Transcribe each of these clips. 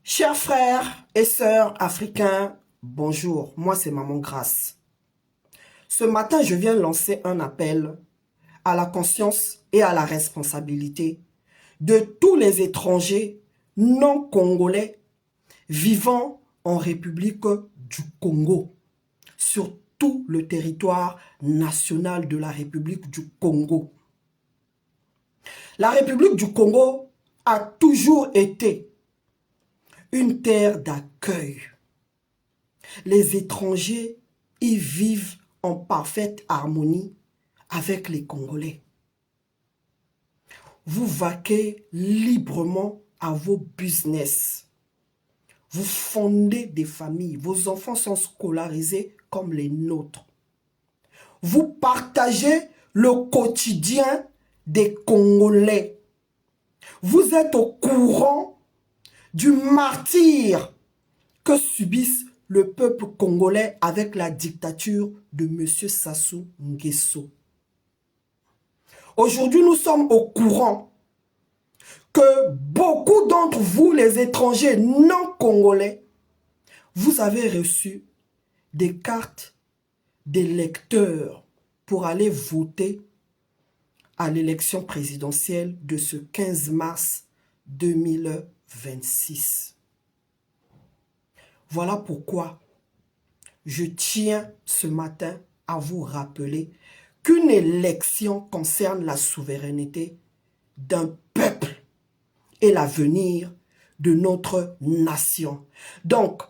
Chers frères et sœurs africains, bonjour, moi c'est Maman Grace. Ce matin, je viens lancer un appel à la conscience et à la responsabilité de tous les étrangers non congolais vivant en République du Congo, sur tout le territoire national de la République du Congo. La République du Congo a toujours été une terre d'accueil. Les étrangers y vivent en parfaite harmonie avec les Congolais. Vous vaquez librement à vos business. Vous fondez des familles. Vos enfants sont scolarisés comme les nôtres. Vous partagez le quotidien des Congolais. Vous êtes au courant du martyre que subissent le peuple congolais avec la dictature de M. Sassou Nguesso. Aujourd'hui, nous sommes au courant que beaucoup d'entre vous, les étrangers non congolais, vous avez reçu des cartes d'électeurs pour aller voter à l'élection présidentielle de ce 15 mars 2026. Voilà pourquoi je tiens ce matin à vous rappeler qu'une élection concerne la souveraineté d'un peuple et l'avenir de notre nation. Donc,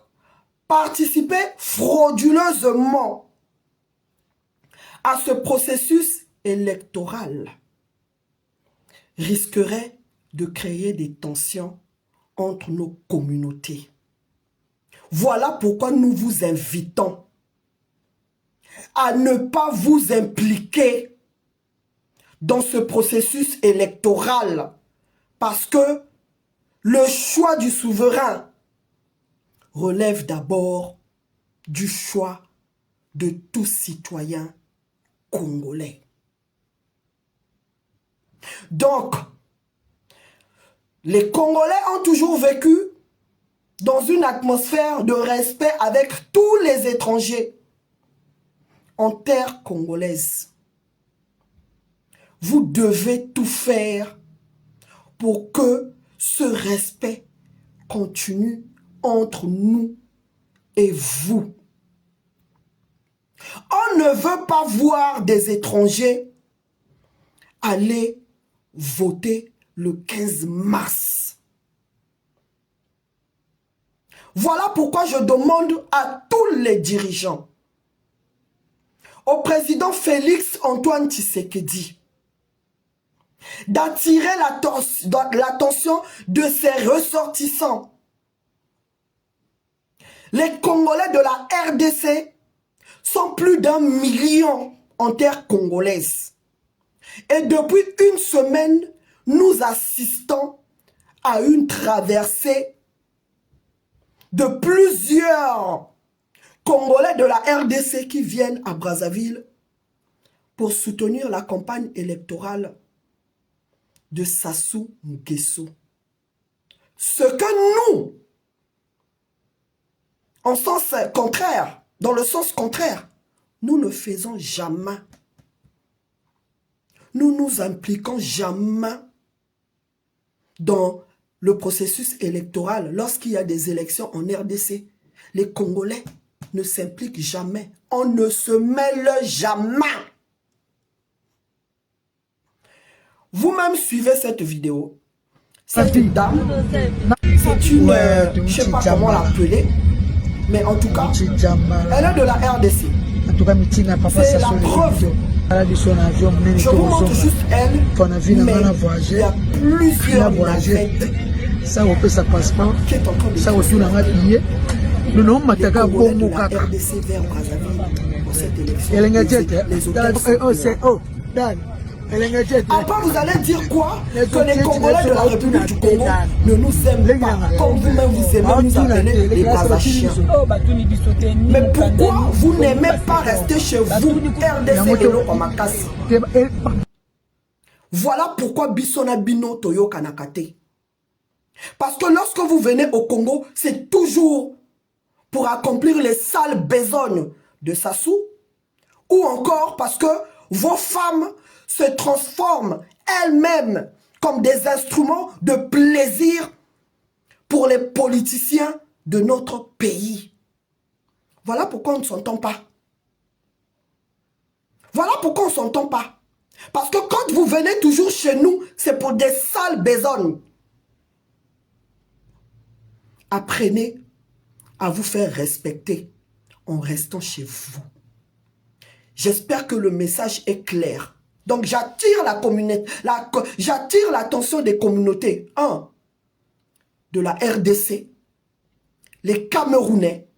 participer frauduleusement à ce processus électoral risquerait de créer des tensions entre nos communautés. Voilà pourquoi nous vous invitons à ne pas vous impliquer dans ce processus électoral parce que le choix du souverain relève d'abord du choix de tout citoyen congolais. Donc, les Congolais ont toujours vécu dans une atmosphère de respect avec tous les étrangers en terre congolaise. Vous devez tout faire pour que ce respect continue entre nous et vous. On ne veut pas voir des étrangers aller voter le 15 mars. Voilà pourquoi je demande à tous les dirigeants, au président Félix Antoine Tshisekedi, d'attirer l'attention de ses ressortissants. Les Congolais de la RDC sont plus d'1 million en terre congolaise. Et depuis une semaine, nous assistons à une traversée de plusieurs Congolais de la RDC qui viennent à Brazzaville pour soutenir la campagne électorale de Sassou Nguesso. Ce que nous, en sens contraire, dans le sens contraire, nous ne faisons jamais. Nous nous impliquons jamais dans le processus électoral. Lorsqu'il y a des élections en RDC, les Congolais ne s'impliquent jamais. On ne se mêle jamais. Vous-même suivez cette vidéo. Cette dame, c'est une, je ne sais pas comment l'appeler, mais en tout cas, elle est de la RDC. C'est la preuve. Je vous montre juste elle, mais il y a plusieurs navettes qui est en train de RDC vers Brazzaville pour cette élection. Après, vous allez dire quoi? Que les Congolais de la République du Congo ne nous aiment pas, comme vous-même vous aimez nous appeler les Brazachiens. Mais pourquoi vous n'aimez pas rester chez vous, RDC et Lokomakasi? Voilà pourquoi Bissona Bino Toyo Kanakate. Parce que lorsque vous venez au Congo, c'est toujours pour accomplir les sales besognes de Sassou, ou encore parce que vos femmes se transforment elles-mêmes comme des instruments de plaisir pour les politiciens de notre pays. Voilà pourquoi on ne s'entend pas. Voilà pourquoi on ne s'entend pas. Parce que quand vous venez toujours chez nous, c'est pour des sales besognes. Apprenez à vous faire respecter en restant chez vous. J'espère que le message est clair. Donc j'attire la communauté, j'attire l'attention des communautés. 1. De la RDC, les Camerounais,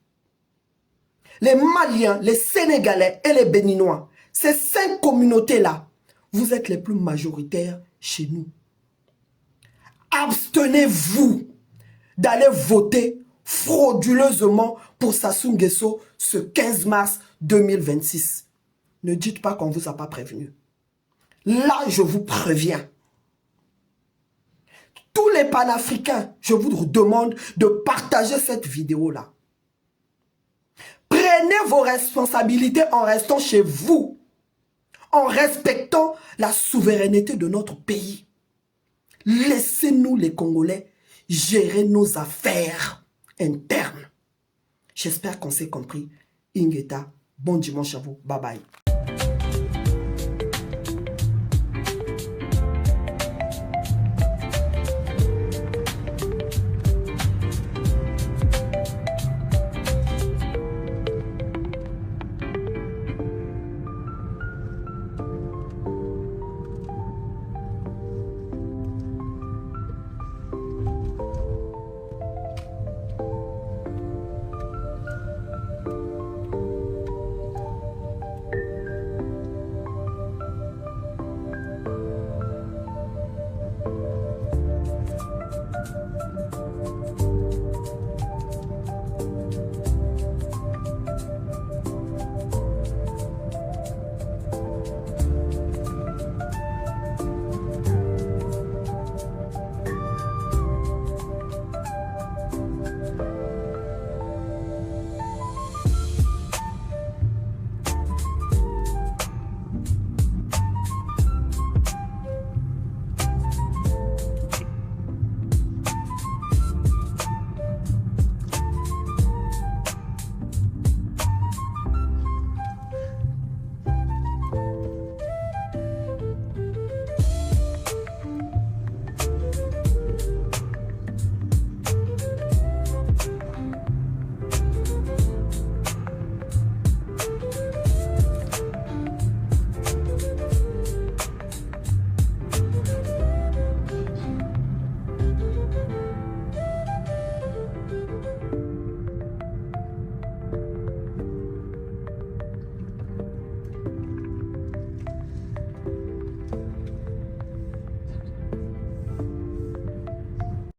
les Maliens, les Sénégalais et les Béninois. Ces 5 communautés-là, vous êtes les plus majoritaires chez nous. Abstenez-vous d'aller voter frauduleusement pour Sassou Nguesso ce 15 mars 2026. Ne dites pas qu'on ne vous a pas prévenu. Là, je vous préviens. Tous les panafricains, je vous demande de partager cette vidéo-là. Prenez vos responsabilités en restant chez vous, en respectant la souveraineté de notre pays. Laissez-nous les Congolais gérer nos affaires internes. J'espère qu'on s'est compris. Ingeta, bon dimanche à vous. Bye bye.